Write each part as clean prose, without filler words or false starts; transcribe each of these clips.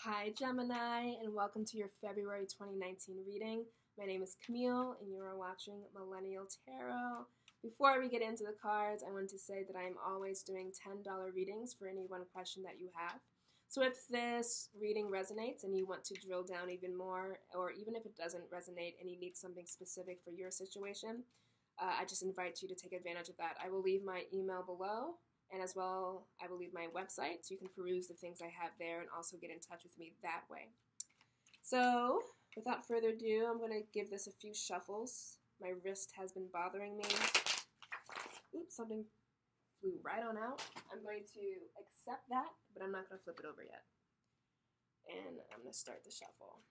Hi, Gemini, and welcome to your February 2019 reading. My name is Camille, and you are watching Millennial Tarot. Before we get into the cards, I want to say that I am always doing $10 readings for any one question that you have. So if this reading resonates and you want to drill down even more, or even if it doesn't resonate and you need something specific for your situation, I just invite you to take advantage of that. I will leave my email below. And as well, I will leave my website so you can peruse the things I have there and also get in touch with me that way. So, without further ado, I'm going to give this a few shuffles. My wrist has been bothering me. Oops, something flew right on out. I'm going to accept that, but I'm not going to flip it over yet. And I'm going to start the shuffle.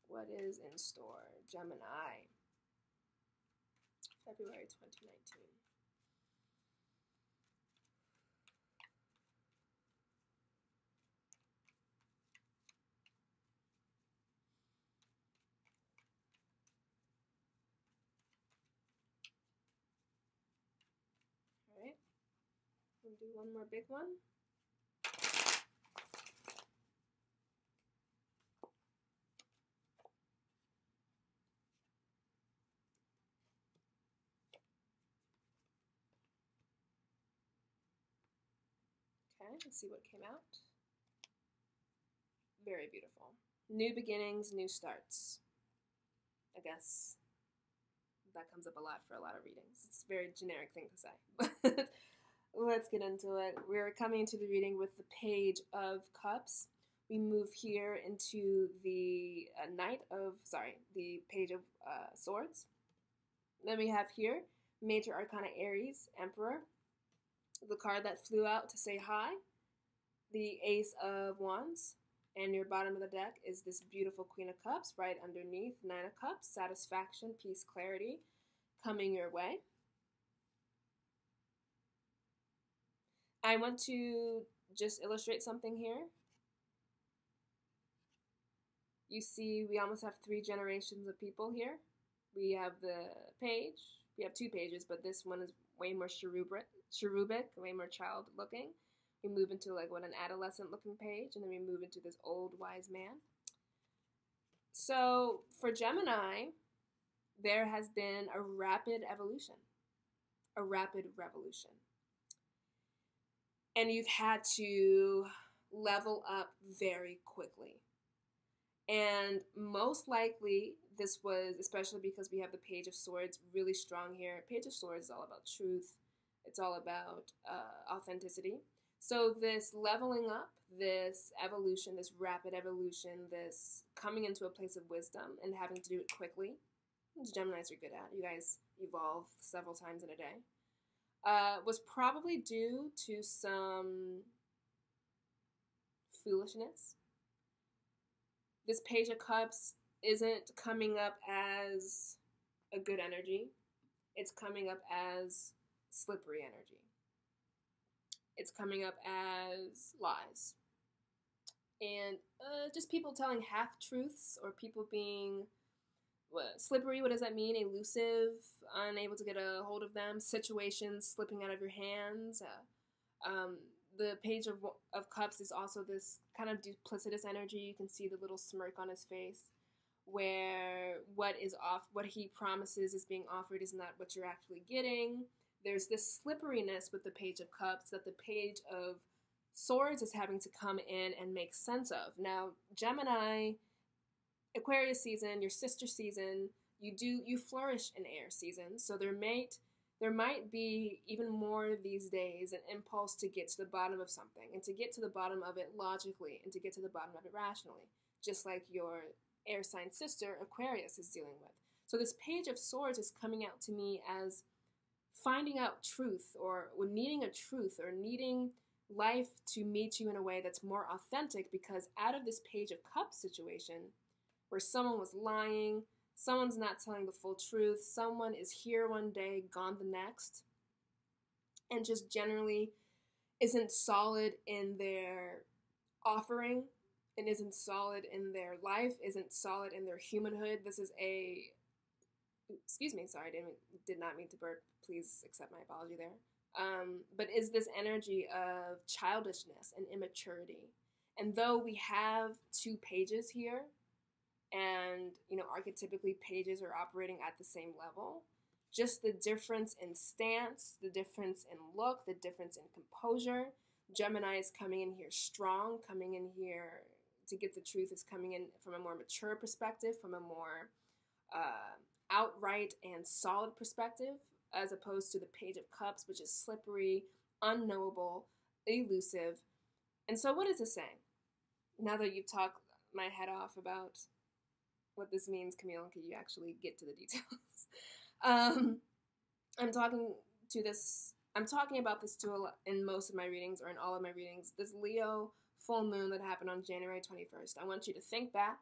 What is in store? Gemini, February 2019. We'll do one more big one. Okay, let's see what came out. Very beautiful. New beginnings, new starts. I guess that comes up a lot for a lot of readings. It's a very generic thing to say, but let's get into it. We're coming into the reading with the Page of Cups. We move here into the the Page of Swords. Then we have here Major Arcana Aries, Emperor. The card that flew out to say hi, the Ace of Wands. And your bottom of the deck is this beautiful Queen of Cups. Right underneath, Nine of Cups, satisfaction, peace, clarity, coming your way. I want to just illustrate something here. You see, we almost have 3 generations of people here. We have the page. We have 2 pages, but this one is way more cherubic, way more child looking. We move into like an adolescent looking page, and then we move into this old wise man. So for Gemini, there has been a rapid evolution, a rapid revolution. And you've had to level up very quickly. And most likely, this was, especially because we have the Page of Swords really strong here. Page of Swords is all about truth. It's all about authenticity. So this leveling up, this evolution, this rapid evolution, this coming into a place of wisdom and having to do it quickly, which Geminis are good at. You guys evolve several times in a day. Was probably due to some foolishness. This Page of Cups isn't coming up as a good energy. It's coming up as slippery energy. It's coming up as lies. And just people telling half-truths or people being slippery. What does that mean? Elusive, unable to get a hold of them, situations slipping out of your hands. The Page of Cups is also this kind of duplicitous energy. You can see the little smirk on his face, where what he promises is being offered is not what you're actually getting. There's this slipperiness with the Page of Cups that the Page of Swords is having to come in and make sense of. Now, Gemini, Aquarius season, your sister season, you flourish in air season. So there might be even more these days an impulse to get to the bottom of something and to get to the bottom of it logically and to get to the bottom of it rationally, just like your air sign sister Aquarius is dealing with. So this Page of Swords is coming out to me as finding out truth or needing a truth or needing life to meet you in a way that's more authentic, because out of this Page of Cups situation where someone was lying, someone's not telling the full truth, someone is here one day, gone the next, and just generally isn't solid in their offering and isn't solid in their life, isn't solid in their humanhood. This is excuse me, sorry, did not mean to burp. Please accept my apology there. But is this energy of childishness and immaturity And though we have two pages here, and archetypically pages are operating at the same level, just the difference in stance, the difference in look, the difference in composure. Gemini is coming in here strong, coming in here to get the truth, is coming in from a more mature perspective, from a more outright and solid perspective, as opposed to the Page of Cups, which is slippery, unknowable, elusive. And so what is this saying? Now that you've talked my head off about what this means, Camille, can you actually get to the details? I'm talking about this too in most of my readings, or in all of my readings. This Leo full moon that happened on January 21st. I want you to think back.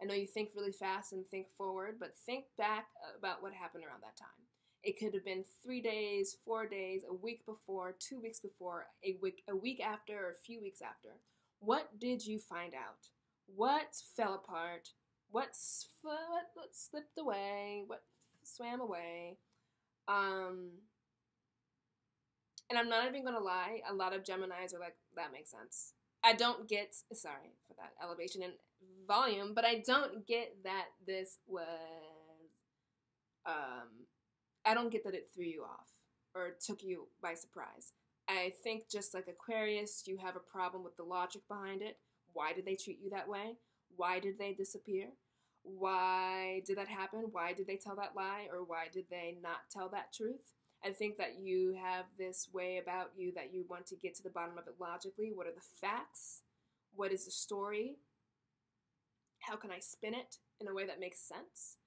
I know you think really fast and think forward, but think back about what happened around that time. It could have been 3 days, 4 days, a week before, 2 weeks before, a week after, or a few weeks after. What did you find out? What fell apart? What slipped away? What swam away? And I'm not even going to lie, a lot of Geminis are like, that makes sense. I don't get, sorry for that elevation in volume, but I don't get that this was, I don't get that it threw you off or took you by surprise. I think just like Aquarius, you have a problem with the logic behind it. Why did they treat you that way? Why did they disappear? Why did that happen? Why did they tell that lie? Or why did they not tell that truth? I think that you have this way about you that you want to get to the bottom of it logically. What are the facts? What is the story? How can I spin it in a way that makes sense?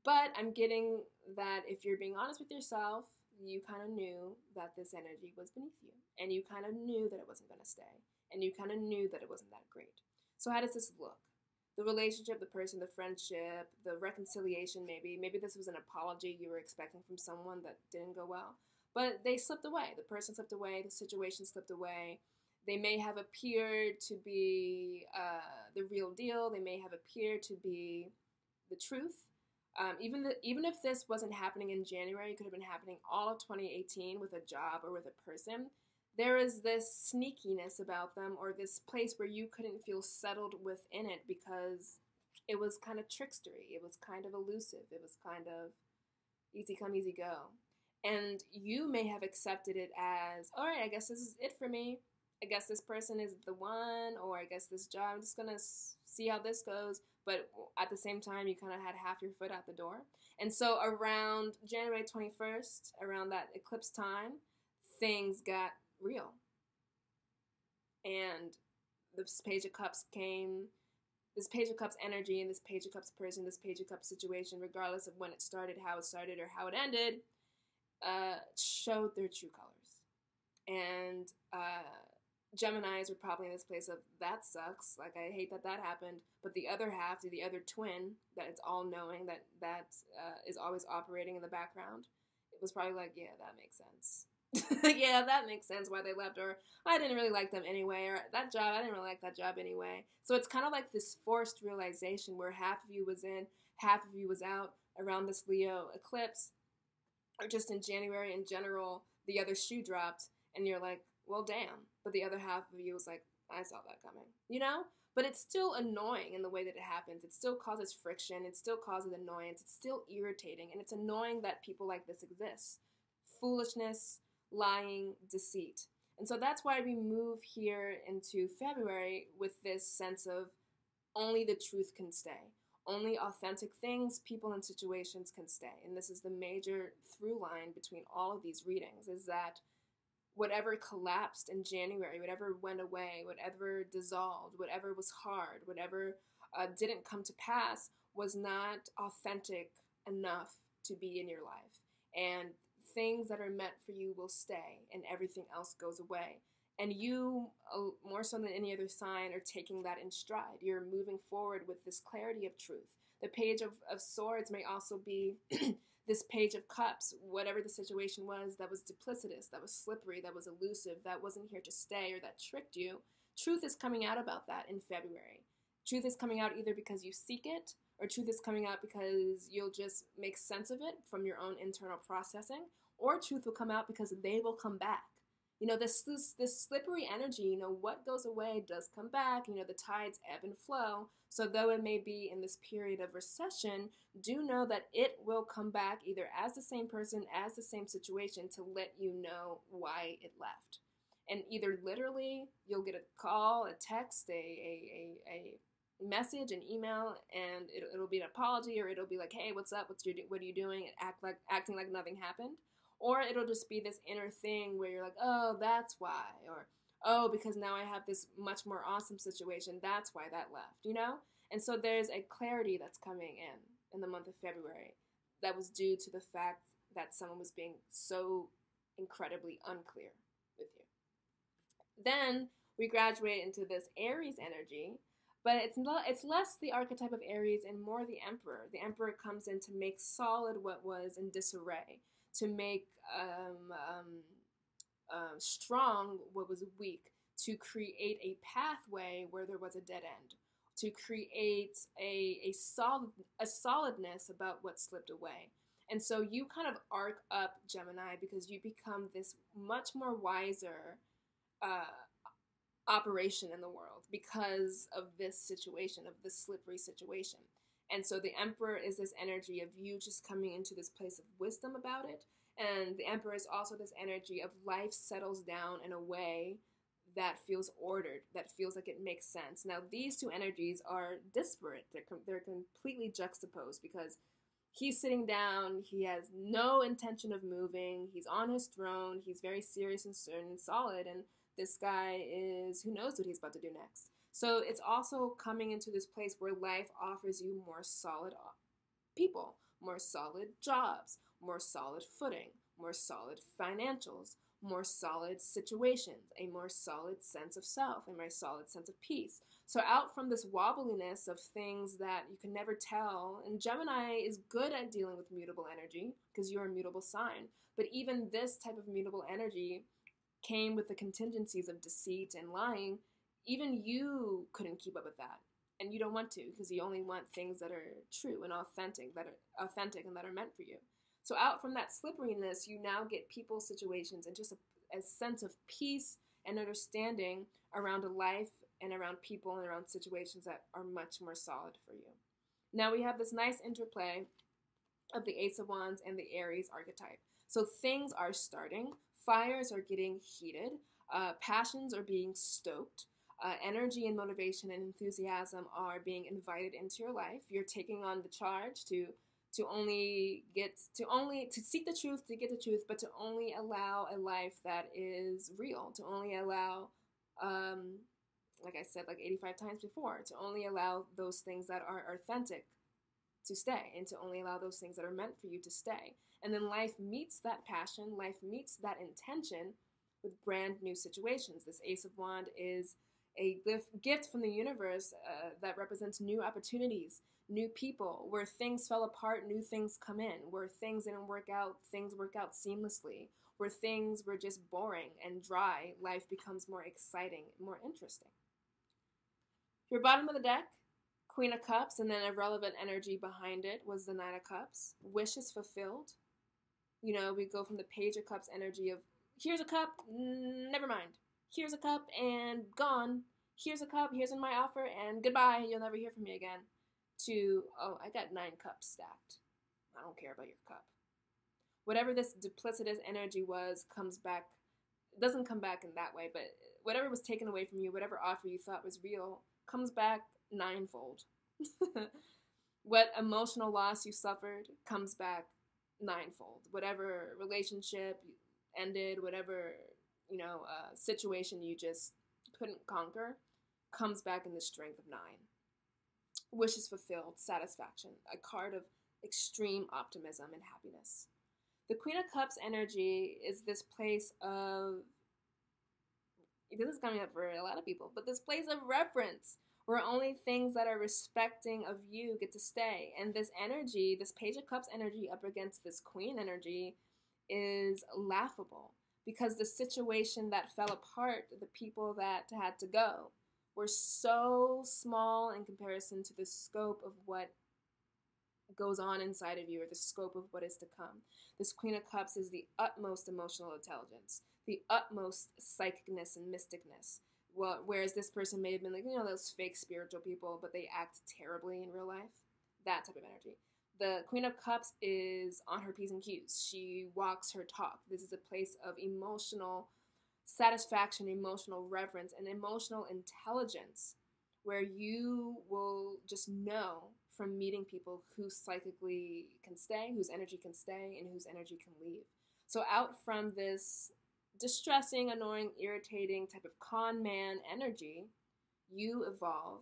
But I'm getting that if you're being honest with yourself, you kind of knew that this energy was beneath you. And you kind of knew that it wasn't going to stay. And you kind of knew that it wasn't that great. So how does this look? The relationship, the person, the friendship, the reconciliation maybe. Maybe this was an apology you were expecting from someone that didn't go well. But they slipped away. The person slipped away. The situation slipped away. They may have appeared to be the real deal. They may have appeared to be the truth. Even if this wasn't happening in January, it could have been happening all of 2018 with a job or with a person. There is this sneakiness about them, or this place where you couldn't feel settled within it because it was kind of trickstery. It was kind of elusive. It was kind of easy come, easy go. And you may have accepted it as, all right, I guess this is it for me. I guess this person is the one, or I guess this job, I'm just going to see how this goes. But at the same time, you kind of had half your foot out the door. And so around January 21st, around that eclipse time, things got real. And this Page of Cups came, this Page of Cups energy and this Page of Cups person, this Page of Cups situation, regardless of when it started, or how it ended, showed their true colors. And Geminis were probably in this place of, that sucks, like I hate that happened, but the other half, the other twin, that it's all knowing, that is always operating in the background, it was probably like, yeah, that makes sense. Yeah, that makes sense why they left, or I didn't really like them anyway, or that job, I didn't really like that job anyway. So it's kind of like this forced realization where half of you was in, half of you was out around this Leo eclipse, or just in January in general, the other shoe dropped, and you're like, well, damn. But the other half of you was like, I saw that coming, you know? But it's still annoying in the way that it happens. It still causes friction. It still causes annoyance. It's still irritating. And it's annoying that people like this exist. Foolishness, lying, deceit. And so that's why we move here into February with this sense of only the truth can stay. Only authentic things, people, and situations can stay. And this is the major through line between all of these readings, is that whatever collapsed in January, whatever went away, whatever dissolved, whatever was hard, whatever didn't come to pass was not authentic enough to be in your life. And things that are meant for you will stay, and everything else goes away. And you, more so than any other sign, are taking that in stride. You're moving forward with this clarity of truth. The Page of Swords may also be this Page of Cups, whatever the situation was that was duplicitous, that was slippery, that was elusive, that wasn't here to stay, or that tricked you. Truth is coming out about that in February. Truth is coming out either because you seek it, or truth is coming out because you'll just make sense of it from your own internal processing, or truth will come out because they will come back. You know, this slippery energy, you know, what goes away does come back. You know, the tides ebb and flow. So though it may be in this period of recession, do know that it will come back either as the same person, as the same situation, to let you know why it left. And either literally you'll get a call, a text, a message, an email, and it'll be an apology, or it'll be like, hey, what's up? What are you doing? And acting like nothing happened. Or it'll just be this inner thing where you're like, oh, that's why. Or, oh, because now I have this much more awesome situation. That's why that left, you know? And so there's a clarity that's coming in the month of February that was due to the fact that someone was being so incredibly unclear with you. Then we graduate into this Aries energy, but it's less the archetype of Aries and more the Emperor. The Emperor comes in to make solid what was in disarray, to make strong what was weak, to create a pathway where there was a dead end, to create a solidness about what slipped away. And so you kind of arc up, Gemini, because you become this much more wiser operation in the world because of this situation, of this slippery situation. And so the Emperor is this energy of you just coming into this place of wisdom about it. And the Emperor is also this energy of life settles down in a way that feels ordered, that feels like it makes sense. Now, these two energies are disparate. They're completely juxtaposed because he's sitting down. He has no intention of moving. He's on his throne. He's very serious and certain and solid. And this guy is, who knows what he's about to do next. So it's also coming into this place where life offers you more solid people, more solid jobs, more solid footing, more solid financials, more solid situations, a more solid sense of self, a more solid sense of peace. So out from this wobbliness of things that you can never tell, and Gemini is good at dealing with mutable energy because you're a mutable sign, but even this type of mutable energy came with the contingencies of deceit and lying. Even you couldn't keep up with that, and you don't want to because you only want things that are true and authentic, and that are meant for you. So out from that slipperiness, you now get people, situations, and just a sense of peace and understanding around a life and around people and around situations that are much more solid for you. Now we have this nice interplay of the Ace of Wands and the Aries archetype. So things are starting, fires are getting heated, passions are being stoked, energy and motivation and enthusiasm are being invited into your life. You're taking on the charge to seek the truth, to get the truth, but to only allow a life that is real, to only allow, like I said, like 85 times before, to only allow those things that are authentic to stay, and to only allow those things that are meant for you to stay. And then life meets that passion, life meets that intention with brand new situations. This Ace of Wands is a gift from the universe that represents new opportunities, new people. Where things fell apart, new things come in. Where things didn't work out, things work out seamlessly. Where things were just boring and dry, life becomes more exciting, more interesting. Your bottom of the deck, Queen of Cups, and then a relevant energy behind it was the Nine of Cups. Wishes fulfilled. You know, we go from the Page of Cups energy of, here's a cup, never mind. Here's a cup and gone. Here's a cup, here's my offer, and goodbye, you'll never hear from me again. To, oh, I got 9 cups stacked. I don't care about your cup. Whatever this duplicitous energy was comes back. It doesn't come back in that way, but whatever was taken away from you, whatever offer you thought was real, comes back ninefold. What emotional loss you suffered comes back ninefold. Whatever relationship ended, whatever, situation you just couldn't conquer, comes back in the strength of 9. Wishes fulfilled, satisfaction, a card of extreme optimism and happiness. The Queen of Cups energy is this place of, this is coming up for a lot of people, but this place of reverence, where only things that are respecting of you get to stay. And this energy, this Page of Cups energy up against this Queen energy is laughable, because the situation that fell apart, the people that had to go, were so small in comparison to the scope of what goes on inside of you, or the scope of what is to come. This Queen of Cups is the utmost emotional intelligence, the utmost psychicness and mysticness. Well, whereas this person may have been like, those fake spiritual people, but they act terribly in real life. That type of energy. The Queen of Cups is on her P's and Q's. She walks her talk. This is a place of emotional satisfaction, emotional reverence, and emotional intelligence, where you will just know from meeting people who psychically can stay, whose energy can stay, and whose energy can leave. So out from this distressing, annoying, irritating type of con man energy, you evolve.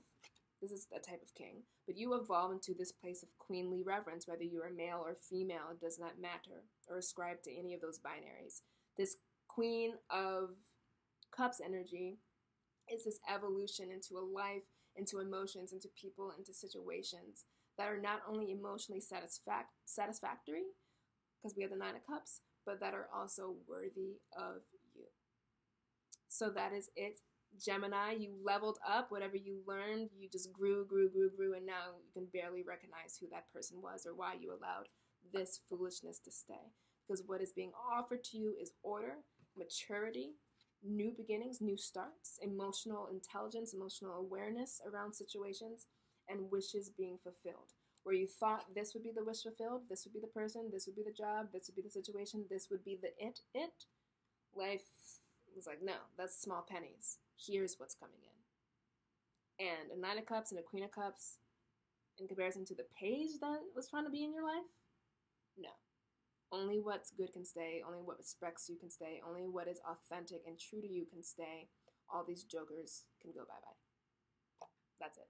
This is a type of king, but you evolve into this place of queenly reverence, whether you are male or female, it does not matter, or ascribe to any of those binaries. This Queen of Cups energy is this evolution into a life, into emotions, into people, into situations that are not only emotionally satisfactory, because we have the Nine of Cups, but that are also worthy of you. So that is it, Gemini. You leveled up. Whatever you learned, you just grew, and now you can barely recognize who that person was or why you allowed this foolishness to stay. Because what is being offered to you is order, maturity, new beginnings, new starts, emotional intelligence, emotional awareness around situations, and wishes being fulfilled. Where you thought this would be the wish fulfilled, this would be the person, this would be the job, this would be the situation, this would be the it. Life was like, no, that's small pennies. Here's what's coming in. And a Nine of Cups and a Queen of Cups, in comparison to the page that was trying to be in your life, no. Only what's good can stay. Only what respects you can stay. Only what is authentic and true to you can stay. All these jokers can go bye-bye. That's it.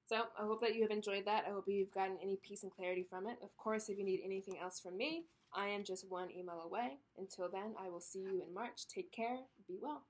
So I hope that you have enjoyed that. I hope you've gotten any peace and clarity from it. Of course, if you need anything else from me, I am just one email away. Until then, I will see you in March. Take care. Be well.